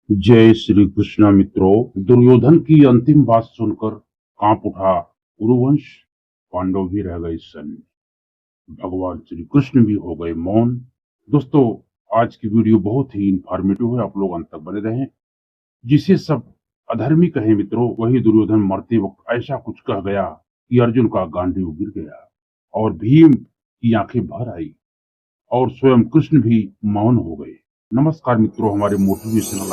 जय श्री कृष्ण मित्रों। दुर्योधन की अंतिम बात सुनकर कांप उठा कुरुवंश। पांडव भी रह गए सन्न। भगवान श्री कृष्ण भी हो गए मौन। दोस्तों, आज की वीडियो बहुत ही इंफॉर्मेटिव है, आप लोग अंत तक बने रहें। जिसे सब अधर्मी कहे मित्रों, वही दुर्योधन मरते वक्त ऐसा कुछ कह गया कि अर्जुन का गांडीव गिर गया और भीम की आंखें भर आई और स्वयं कृष्ण भी मौन हो गए। नमस्कार मित्रों, हमारे मोटिवेशनल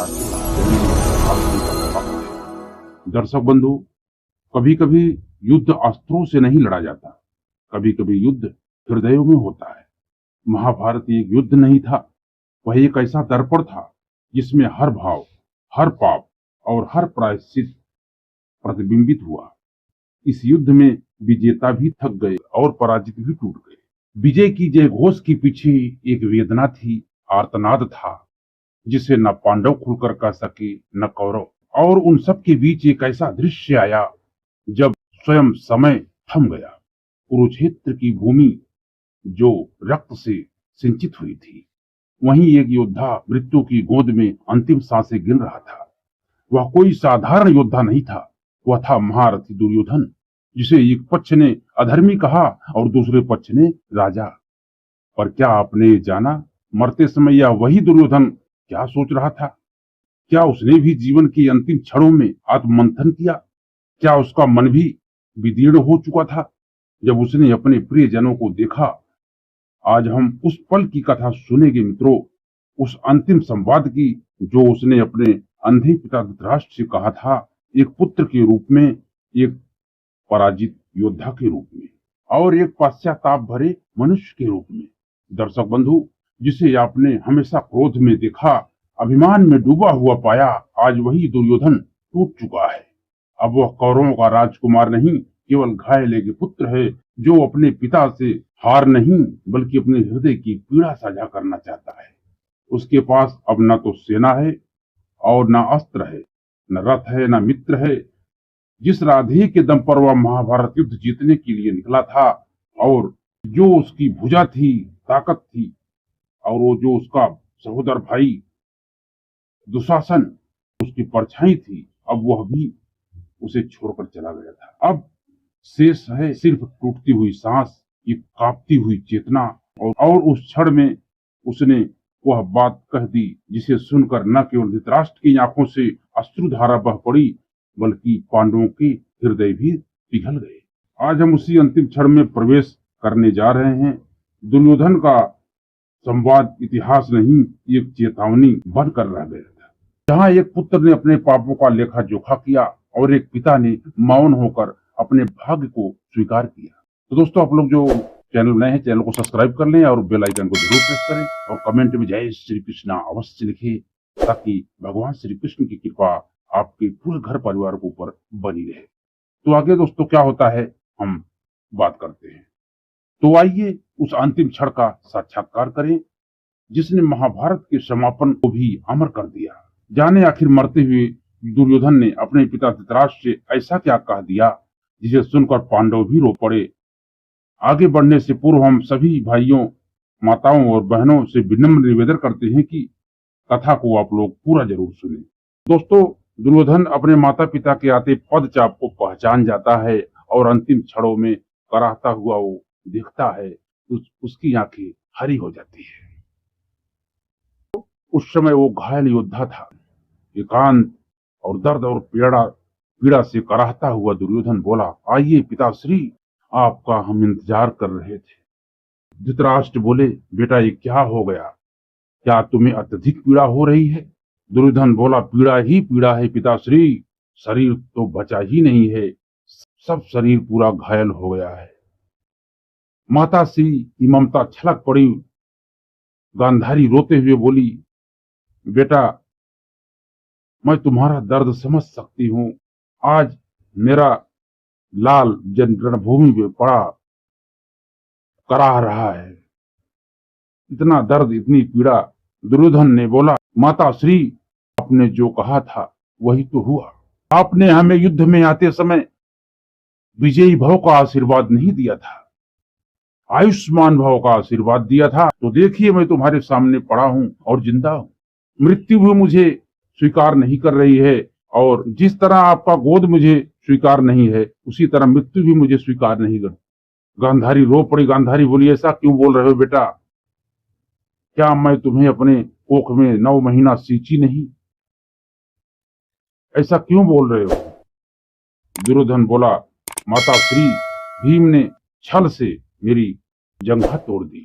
दर्शक बंधु, कभी कभी युद्ध अस्त्रों से नहीं लड़ा जाता, कभी कभी युद्ध हृदयों में होता है। महाभारत एक युद्ध नहीं था, वह एक ऐसा दर्पण था जिसमें हर भाव, हर पाप और हर प्रायश्चित प्रतिबिंबित हुआ। इस युद्ध में विजेता भी थक गए और पराजित भी टूट गए। विजय की जय घोष के पीछे एक वेदना थी, आर्तनाद था, जिसे न पांडव खुलकर कह सके न कौरव। और उन सब के बीच एक ऐसा दृश्य आया जब स्वयं समय थम गया। कुरुक्षेत्र की भूमि जो रक्त से सिंचित हुई थी, वहीं एक योद्धा मृत्यु की गोद में अंतिम सांसें गिन रहा था। वह कोई साधारण योद्धा नहीं था, वह था महारथी दुर्योधन, जिसे एक पक्ष ने अधर्मी कहा और दूसरे पक्ष ने राजा। पर क्या आपने जाना, मरते समय यह वही दुर्योधन क्या सोच रहा था? क्या उसने भी जीवन के अंतिम क्षणों में आत्ममंथन किया? क्या उसका मन भी विदीर्ण हो चुका था जब उसने अपने प्रियजनों को देखा? आज हम उस पल की कथा सुनेंगे मित्रों, उस अंतिम संवाद की जो उसने अपने अंधे पिता धृतराष्ट्र से कहा था, एक पुत्र के रूप में, एक पराजित योद्धा के रूप में और एक पश्चाताप भरे मनुष्य के रूप में। दर्शक बंधु, जिसे आपने हमेशा क्रोध में देखा, अभिमान में डूबा हुआ पाया, आज वही दुर्योधन टूट चुका है। अब वह कौरवों का राजकुमार नहीं, केवल घायल एक पुत्र है जो अपने पिता से हार नहीं बल्कि अपने हृदय की पीड़ा साझा करना चाहता है। उसके पास अब न तो सेना है और न अस्त्र है, न रथ है, न मित्र है। जिस राधे के दम पर वह महाभारत युद्ध जीतने के लिए निकला था और जो उसकी भुजा थी, ताकत थी, और वो जो उसका सहोदर भाई दुशासन उसकी परछाई थी, अब वह भी उसे छोड़कर चला गया था। अब शेष है सिर्फ टूटती हुई सांस, ये कांपती हुई चेतना। और उस क्षण में उसने वह बात कह दी जिसे सुनकर न केवल धृतराष्ट्र की आंखों से अश्रुधारा बह पड़ी बल्कि पांडवों के हृदय भी पिघल गए। आज हम उसी अंतिम क्षण में प्रवेश करने जा रहे हैं। दुर्योधन का संवाद इतिहास नहीं, एक चेतावनी बनकर रह गया था, जहां एक पुत्र ने अपने पापों का लेखा जोखा किया और एक पिता ने मौन होकर अपने भाग्य को स्वीकार किया। तो दोस्तों, आप लोग जो चैनल नए हैं, चैनल को सब्सक्राइब कर लें और बेल आइकन को जरूर प्रेस करें और कमेंट में जय श्री कृष्णा अवश्य लिखें, ताकि भगवान श्री कृष्ण की कृपा आपके पूरे घर परिवार के ऊपर बनी रहे। तो आगे दोस्तों क्या होता है हम बात करते हैं। तो आइए उस अंतिम क्षण का साक्षात्कार करें जिसने महाभारत के समापन को भी अमर कर दिया। जाने आखिर मरते हुए दुर्योधन ने अपने पिता धृतराष्ट्र से ऐसा क्या कह दिया जिसे सुनकर पांडव भी रो पड़े। आगे बढ़ने से पूर्व हम सभी भाइयों, माताओं और बहनों से विनम्र निवेदन करते हैं कि कथा को आप लोग पूरा जरूर सुने। दोस्तों, दुर्योधन अपने माता पिता के आते पदचाप को पहचान जाता है और अंतिम क्षणों में कराहता हुआ वो देखता है, उसकी आंखें हरी हो जाती है। उस समय वो घायल योद्धा था। एकांत और दर्द और पीड़ा से कराहता हुआ दुर्योधन बोला, आइए पिताश्री, आपका हम इंतजार कर रहे थे। धृतराष्ट्र बोले, बेटा ये क्या हो गया? क्या तुम्हें अत्यधिक पीड़ा हो रही है? दुर्योधन बोला, पीड़ा ही पीड़ा है पिताश्री, शरीर तो बचा ही नहीं है, सब शरीर पूरा घायल हो गया है। माता श्री की ममता छलक पड़ी। गांधारी रोते हुए बोली, बेटा मैं तुम्हारा दर्द समझ सकती हूँ। आज मेरा लाल रणभूमि में पड़ा कराह रहा है, इतना दर्द, इतनी पीड़ा। दुर्योधन ने बोला, माता श्री, आपने जो कहा था वही तो हुआ। आपने हमें युद्ध में आते समय विजयी भव का आशीर्वाद नहीं दिया था, आयुष्मान भव का आशीर्वाद दिया था। तो देखिए मैं तुम्हारे सामने पड़ा हूं और जिंदा हूं। मृत्यु भी मुझे स्वीकार नहीं कर रही है, और जिस तरह आपका गोद मुझे स्वीकार नहीं है, उसी तरह मृत्यु भी मुझे स्वीकार नहीं कर। गांधारी रो पड़ी। गांधारी बोली, ऐसा क्यों बोल रहे हो बेटा? क्या मैं तुम्हें अपने कोख में 9 महीना सींची नहीं? ऐसा क्यों बोल रहे हो? दुर्योधन बोला, माता श्री, भीम ने छल से मेरी जंघा तोड़ दी।